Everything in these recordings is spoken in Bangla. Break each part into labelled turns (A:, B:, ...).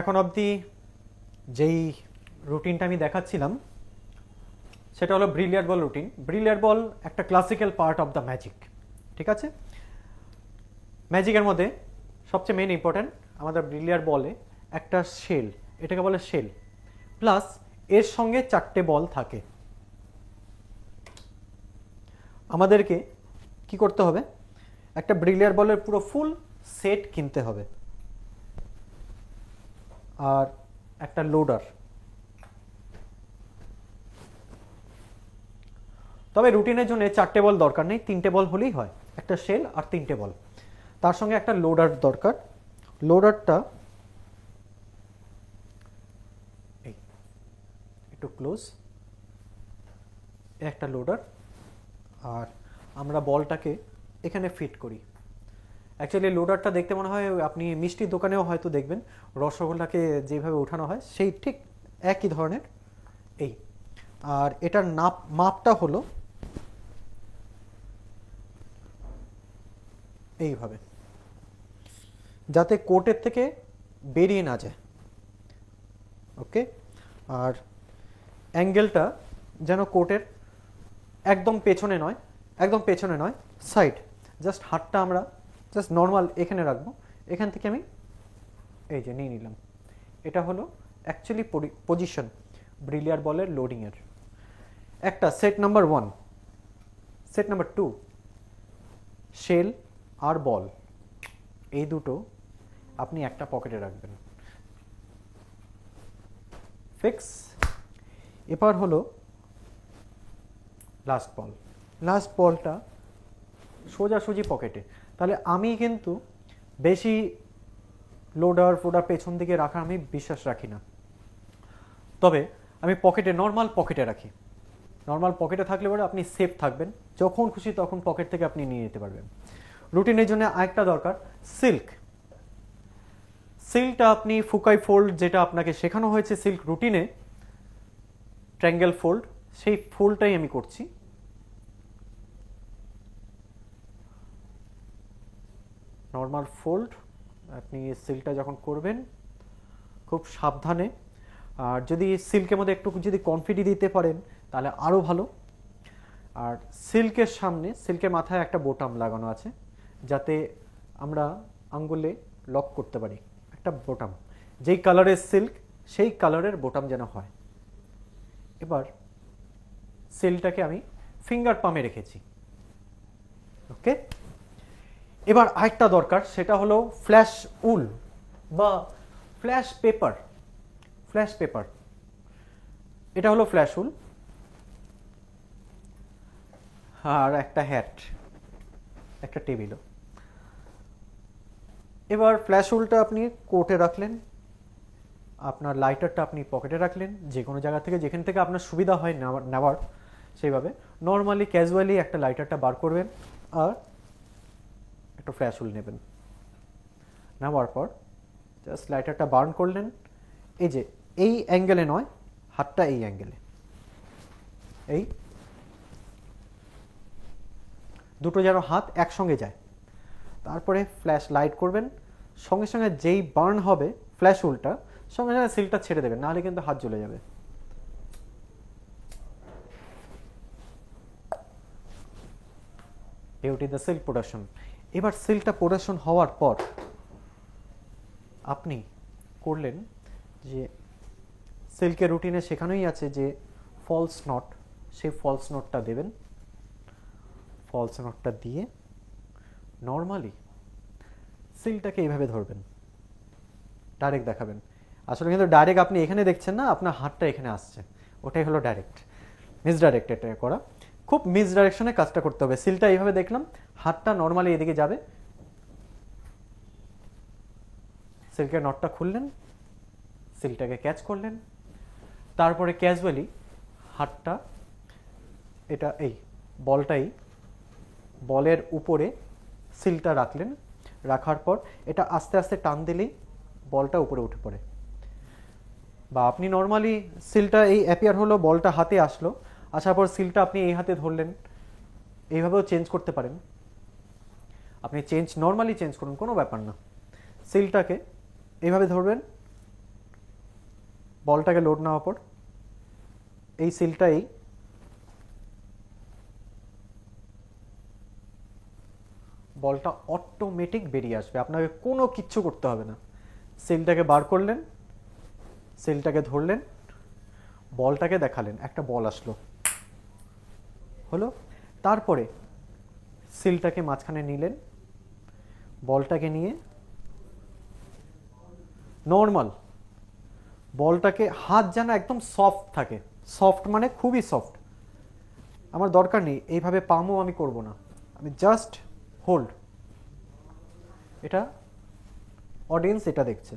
A: এখন অবধি যেই রুটিনটা আমি দেখাচ্ছিলাম সেটা হলো ব্রিলিয়ার্ড বল রুটিন। ব্রিলিয়ার্ড বল একটা classical part of the magic, ঠিক আছে? ম্যাজিকের মধ্যে সবচেয়ে মেন ইম্পর্ট্যান্ট আমাদের ব্রিলিয়ার্ড বলে একটা শেল, এটাকে বলে শেল, প্লাস এর সঙ্গে 4টে বল থাকে। আমাদেরকে কি করতে হবে, একটা ব্রিলিয়ার্ড বলের পুরো ফুল সেট কিনতে হবে, আর একটা লোডার। তবে রুটিনের জন্য 4টে বল দরকার নেই, 3টে বল হলেই হয়, একটা শেল আর 3টে বল, তার সঙ্গে একটা লোডার দরকার। লোডারটা একটু ক্লোজ, একটা লোডার, আর আমরা বলটাকে এখানে ফিট করি। অ্যাকচুয়ালি লোডারটা দেখতে মনে হয় আপনি মিষ্টির দোকানেও হয়তো দেখবেন রসগোল্লাকে যেভাবে ওঠানো হয় সেই ঠিক একই ধরনের এই। আর এটার মাপটা হলো এইভাবে, যাতে কোটের থেকে বেরিয়ে না যায়। ওকে, আর অ্যাঙ্গেলটা যেন কোটের একদম পেছনে নয়, একদম পেছনে নয়, সাইড। জাস্ট হাতটা আমরা জাস্ট নর্মাল এখানে রাখবো, এখান থেকে আমি এই যে নিয়ে নিলাম। এটা হলো অ্যাকচুয়ালি পজিশন ব্রিলিয়ার্ড বলের লোডিংয়ের। একটা set number 1, set number 2, shell আর বল এই দুটো আপনি একটা পকেটে রাখবেন, ফিক্স। এবার হলো লাস্ট বল। লাস্ট বলটা সোজাসুজি পকেটে। তাহলে আমি কিন্তু বেশি লোডার ফোডার পেছন দিকে রাখা আমি বিশ্বাস রাখি না, তবে আমি পকেটে, নর্মাল পকেটে রাখি। নর্মাল পকেটে থাকলে পরে আপনি সেফ থাকবেন, যখন খুশি তখন পকেট থেকে আপনি নিয়ে যেতে পারবেন। রুটিনের জন্য আরেকটা দরকার সিল্ক। সিল্কটা আপনি ফুকাই ফোল্ড, যেটা আপনাকে শেখানো হয়েছে সিল্ক রুটিনে, ট্রায়াঙ্গেল ফোল্ড, সেই ফোল্ডটাই আমি করছি। Normal fold. আপনি সিল্কটা যখন করবেন খুব সাবধানে, আর যদি সিল্কের মধ্যে একটু যদি কনফিডেন্স দিতে পারেন তাহলে আরও ভালো। আর সিল্কের সামনে, সিল্কের মাথায় একটা বোতাম লাগানো আছে যাতে আমরা আঙ্গুলে লক করতে পারি, একটা বোতাম, যেই কালারের সিল্ক সেই কালারের বোতাম যেন হয়। এবার সিলটাকে আমি ফিঙ্গার পামে রেখেছি। ওকে, এবার আরেকটা দরকার, সেটা হলো ফ্ল্যাশ উল বা ফ্ল্যাশ পেপার। ফ্ল্যাশ পেপার, এটা হলো ফ্ল্যাশ উল, আর একটা হ্যাট, একটা টেবিলও। এবার ফ্ল্যাশ উলটা আপনি কোটে রাখলেন, আপনার লাইটারটা আপনি পকেটে রাখলেন, যে কোনো জায়গা থেকে যেখান থেকে আপনার সুবিধা হয় নেওয়ার সেইভাবে। নর্মালি ক্যাজুয়ালি একটা লাইটারটা বার করবেন আর একটা ফ্ল্যাশ উল নেবেন। নেওয়ার পর জাস্ট লাইটারটা বার্ন করলেন, এই যে এই অ্যাঙ্গেলে নয়, হাতটা এই অ্যাঙ্গেলে, এই দুটো যেন হাত একসঙ্গে যায়। তারপরে ফ্ল্যাশ লাইট করবেন, সঙ্গে সঙ্গে যেই বার্ন হবে ফ্ল্যাশ উলটা, সঙ্গে সঙ্গে সিলটা ছেড়ে দেবেন, নাহলে কিন্তু হাত জ্বলে যাবে। Beauty the silk production. এবার সিল্কটা প্রোডাকশন হওয়ার পর আপনি করলেন যে সিল্কের রুটিনে শেখানোই আছে যে ফলস নট, সেই ফলস নটটা দেবেন। ফলস নটটা দিয়ে নর্মালি সিলটাকে এইভাবে ধরবেন, ডাইরেক্ট দেখাবেন। আসলে কিন্তু ডাইরেক্ট আপনি এখানে দেখছেন না, আপনার হাতটা এখানে আসছে, ওটাই হলো ডাইরেক্ট। মিসডাইরেক্ট এটা করা, খুব মিসডাইরেকশনে কাজটা করতে হবে। সিলটা এইভাবে দেখলাম, হাতটা নর্মালি এদিকে যাবে, সিল্কের নটটা খুললেন, সিলটাকে ক্যাচ করলেন, তারপরে ক্যাজুয়ালি হাতটা, এটা এই বলটাই, বলের উপরে সিলটা রাখলেন। রাখার পর এটা আস্তে আস্তে টান দিলেই বলটা উপরে উঠে পড়ে। বা আপনি নর্মালি সিলটা এই অ্যাপিয়ার হলো, বলটা হাতে আসলো, আসার পর সিলটা আপনি এই হাতে ধরলেন, এইভাবেও চেঞ্জ করতে পারেন। আপনি নর্মালি চেঞ্জ করুন, কোনো ব্যাপার না। সিলটাকে এইভাবে ধরবেন, বলটাকে লোড নেওয়ার পর এই সিলটাই বলটা অটোমেটিক বেরিয়ে আসবে, আপনাকে কোনো কিচ্ছু করতে হবে না। সিলটাকে বার করলেন, সিলটাকে ধরলেন, বলটাকে দেখালেন, একটা বল আসলো, হলো। তারপরে সিলটাকে মাঝখানে নিলেন, বলটাকে নিয়ে নর্মাল বলটাকে, হাত যেন একদম সফট থাকে, সফট মানে খুবই সফট, আমার দরকার নেই এইভাবে পামও আমি করব না, আমি জাস্ট হোল্ড। এটা অডিয়েন্স এটা দেখছে,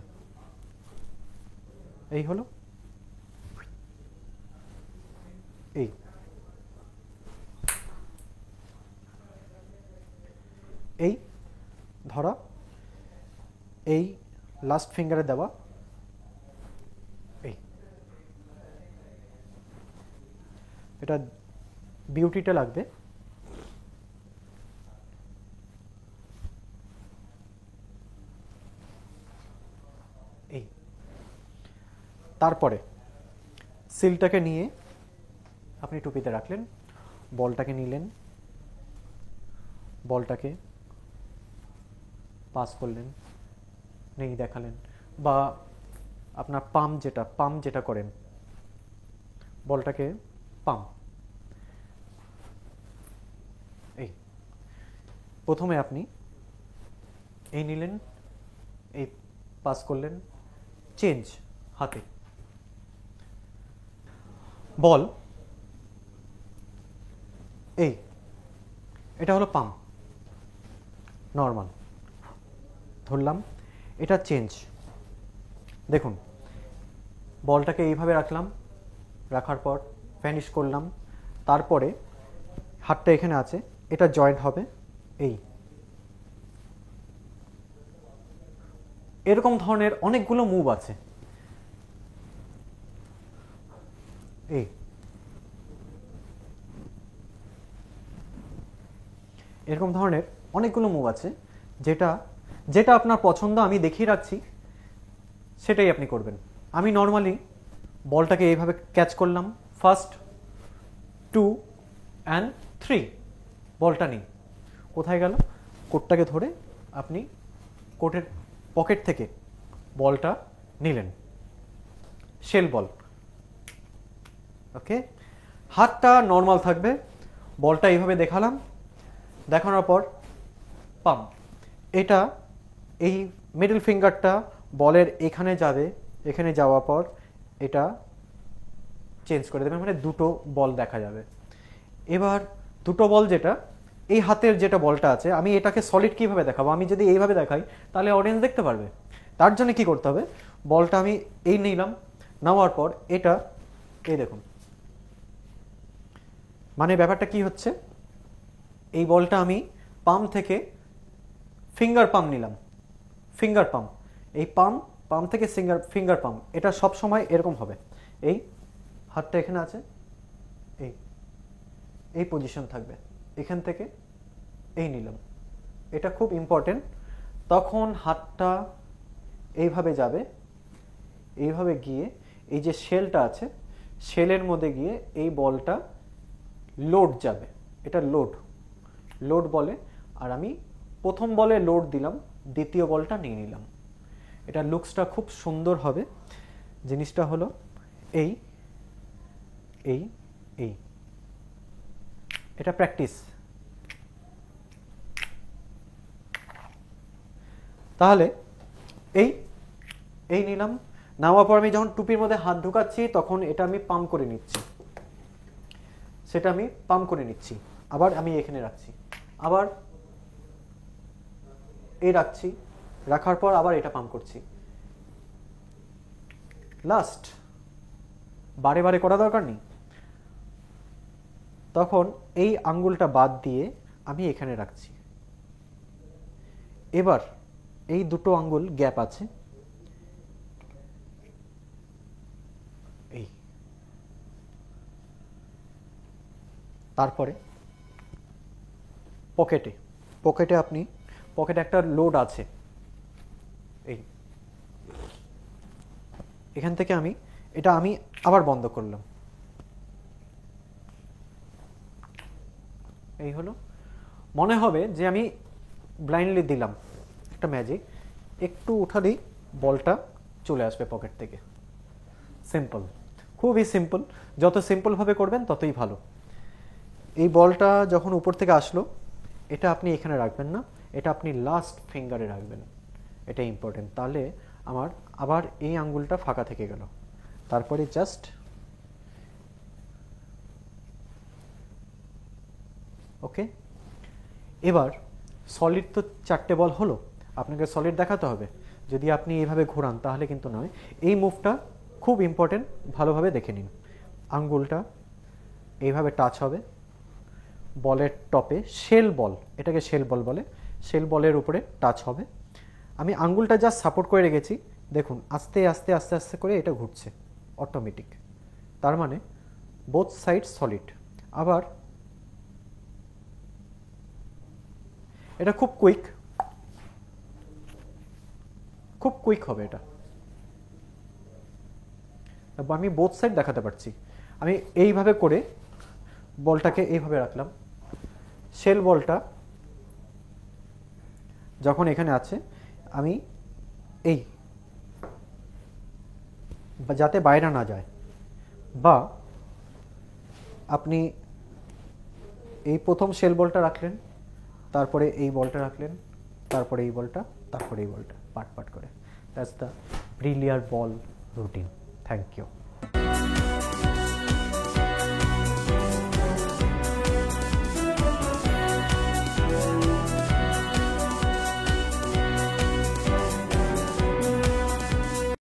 A: এই হলো, এই এই ধরা, এই লাস্ট ফিঙ্গারে দেওয়া, এই এটা বিউটিটা লাগবে। এই তারপরে সিলটাকে নিয়ে আপনি টুপিতে রাখলেন, বলটাকে নিলেন, বলটাকে পাস করলেন, নেই দেখালেন, বা আপনার পাম যেটা করেন, বলটাকে পাম, এই প্রথমে আপনি এই নিলেন, এই পাস করলেন, চেঞ্জ হাতে বল, এই এটা হলো পাম নর্মাল, ধরলাম, এটা চেঞ্জ। দেখুন বলটাকে এইভাবে রাখলাম, রাখার পর ভ্যানিশ করলাম, তারপরে হাতটা এখানে আছে, এটা জয়েন্ট হবে, এই এরকম ধরনের অনেকগুলো মুভ আছে, এই এরকম ধরনের অনেকগুলো মুভ আছে, যেটা যেটা আপনার পছন্দ আমি দেখিয়ে রাখছি, সেটাই আপনি করবেন। আমি নর্মালি বলটাকে এইভাবে ক্যাচ করলাম, ফার্স্ট 2 and 3, বলটা নিই, কোথায় গেল, কোটটাকে ধরে আপনি কোটের পকেট থেকে বলটা নিলেন, শেল বল, ওকে। হাতটা নর্মাল থাকবে, বলটা এইভাবে দেখালাম, দেখানোর পর পাম, এটা এই মিডল ফিঙ্গারটা বলের এখানে যাবে, এখানে যাওয়ার পর এটা চেঞ্জ করে দেবেন, মানে দুটো বল দেখা যাবে। এবার দুটো বল যেটা এই হাতের যেটা বলটা আছে, আমি এটাকে সলিড কিভাবে দেখাবো, আমি যদি এইভাবে দেখাই তাহলে অডিয়েন্স দেখতে পারবে, তার জন্য কি করতে হবে, বলটা আমি এই নিলাম, নেওয়ার পর এটা এই দেখুন, মানে ব্যাপারটা কি হচ্ছে, এই বলটা আমি পাম থেকে ফিঙ্গার পাম নিলাম, ফিঙ্গার পাম, এই পাম থেকে ফিঙ্গার পাম, এটা সব সময় এরকম হবে, এই হাতটা এখানে আছে, এই এই পজিশন থাকবে, এখান থেকে এই নিলাম, এটা খুব ইম্পর্টেন্ট। তখন হাতটা এইভাবে যাবে, এইভাবে গিয়ে এই যে শেলটা আছে, শেলের মধ্যে গিয়ে এই বলটা লোড যাবে, এটা লোড বলে, আর আমি প্রথম বলে লোড দিলাম, দ্বিতীয় বলটা নিয়ে নিলাম, এটা লুকসটা খুব সুন্দর হবে। জিনিসটা হলো এই এই এই এটা প্র্যাকটিস। তাহলে এই এই নিলাম, নেওয়ার পর আমি যখন টুপির মধ্যে হাত ঢুকাচ্ছি তখন এটা আমি পাম্প করে নিচ্ছি, সেটা আমি পাম্প করে নিচ্ছি, আবার আমি এখানে রাখছি, আবার এই রাখছি, রাখার পর আবার এটা পাম্প করছি, লাস্ট বারে বারে করা দরকার নেই। তখন এই আঙ্গুলটা বাদ দিয়ে আমি এখানে রাখছি, এবার এই দুটো আঙ্গুল গ্যাপ আছে, এই তারপরে পকেটে আপনি পকেটে একটা লোড আছে, এই এখান থেকে আমি এটা আমি আবার বন্ধ করলাম, এই হলো। মনে হবে যে আমি ব্লাইন্ডলি দিলাম একটা ম্যাজিক, একটু উঠালেই বলটা চলে আসবে পকেট থেকে। সিম্পল, খুবই সিম্পল। যত সিম্পলভাবে করবেন ততই ভালো। এই বলটা যখন উপর থেকে আসলো, এটা আপনি এখানে রাখবেন না, এটা আপনি লাস্ট ফিঙ্গারে রাখবেন, এটা ইম্পর্টেন্ট। তাহলে আমার আবার এই আঙ্গুলটা ফাঁকা থেকে গেল। তারপরে জাস্ট ওকে। এবার সলিড তো 4টে বল হলো, আপনাকে সলিড দেখাতে হবে। যদি আপনি এইভাবে ঘোরান তাহলে কিন্তু নয়। এই মুভটা খুব ইম্পর্টেন্ট, ভালোভাবে দেখে নিন। আঙ্গুলটা এইভাবে টাচ হবে বলের টপে, শেল বল, এটাকে শেল বল বলে, শেল বলের উপরে টাচ হবে। আমি আঙ্গুলটা জাস্ট সাপোর্ট করে রেখেছি, দেখুন আস্তে আস্তে আস্তে আস্তে করে এটা ঘুরছে অটোমেটিক। তার মানে বোথ সাইড সলিড। আবার এটা খুব কুইক, খুব কুইক হবে এটা। আমি বোথ সাইড দেখাতে পারছি। আমি এইভাবে করে বলটাকে এইভাবে রাখলাম, শেল বলটা যখন এখানে আছে আমি এই যাতে বাইরে না যায়, বা আপনি এই প্রথম শেল বলটা রাখলেন, তারপরে এই বলটা রাখলেন, তারপরে এই বলটা, তারপরে এই বলটা, পার্ট পার্ট করে। That's the brilliant ball routine. Thank you.